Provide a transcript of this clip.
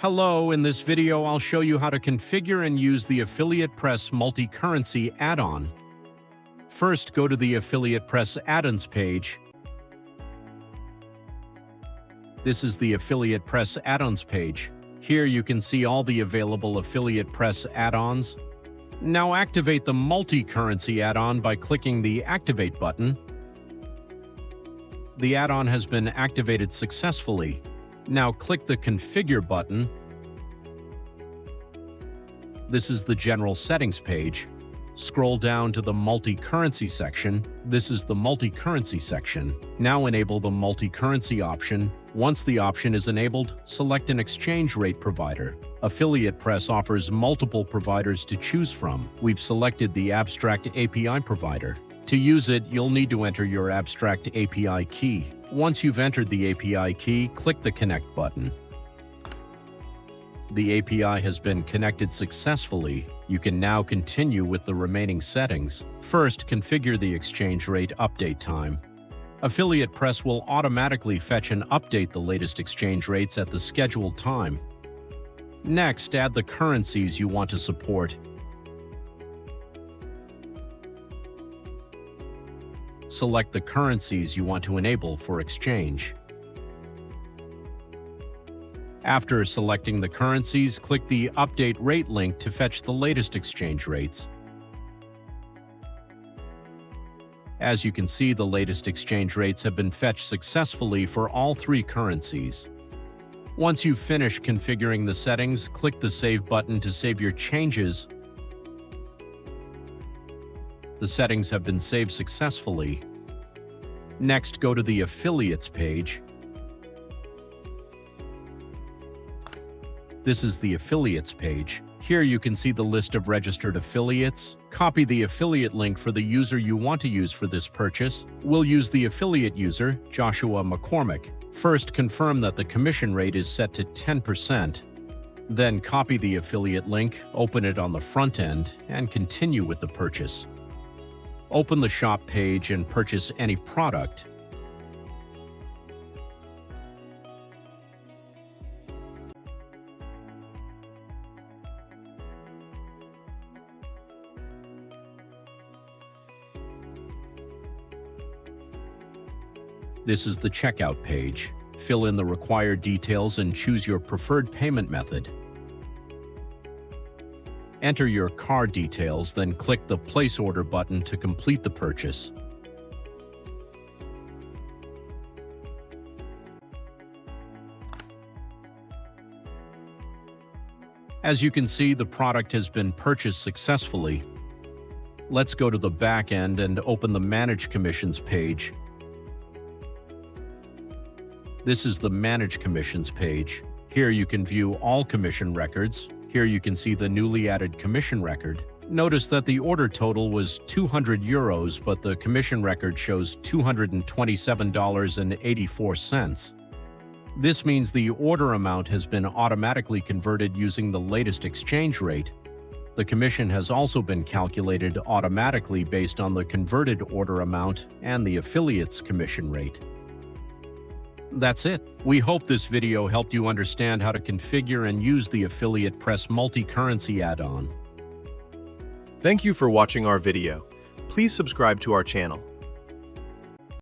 Hello, in this video I'll show you how to configure and use the Affiliate Press multi-currency add-on. First, go to the Affiliate Press add-ons page. This is the Affiliate Press add-ons page. Here you can see all the available Affiliate Press add-ons. Now activate the multi-currency add-on by clicking the Activate button. The add-on has been activated successfully. Now click the Configure button. This is the General Settings page. Scroll down to the Multi-Currency section. This is the Multi-Currency section. Now enable the Multi-Currency option. Once the option is enabled, select an exchange rate provider. Affiliate Press offers multiple providers to choose from. We've selected the Abstract API provider. To use it, you'll need to enter your Abstract API key. Once you've entered the API key, click the Connect button. The API has been connected successfully. You can now continue with the remaining settings. First, configure the exchange rate update time. Affiliate Press will automatically fetch and update the latest exchange rates at the scheduled time. Next, add the currencies you want to support. Select the currencies you want to enable for exchange. After selecting the currencies, click the Update Rate link to fetch the latest exchange rates. As you can see, the latest exchange rates have been fetched successfully for all three currencies. Once you've finished configuring the settings, click the Save button to save your changes. The settings have been saved successfully. Next, go to the Affiliates page. This is the Affiliates page. Here you can see the list of registered affiliates. Copy the affiliate link for the user you want to use for this purchase. We'll use the affiliate user, Joshua McCormick. First, confirm that the commission rate is set to 10%. Then copy the affiliate link, open it on the front end, and continue with the purchase. Open the shop page and purchase any product. This is the checkout page. Fill in the required details and choose your preferred payment method. Enter your card details, then click the Place Order button to complete the purchase. As you can see, the product has been purchased successfully. Let's go to the back end and open the Manage Commissions page. This is the Manage Commissions page. Here you can view all commission records. Here you can see the newly added commission record. Notice that the order total was €200, but the commission record shows $227.84. This means the order amount has been automatically converted using the latest exchange rate. The commission has also been calculated automatically based on the converted order amount and the affiliate's commission rate. That's it. We hope this video helped you understand how to configure and use the Affiliate Press multi-currency add-on. Thank you for watching our video. Please subscribe to our channel.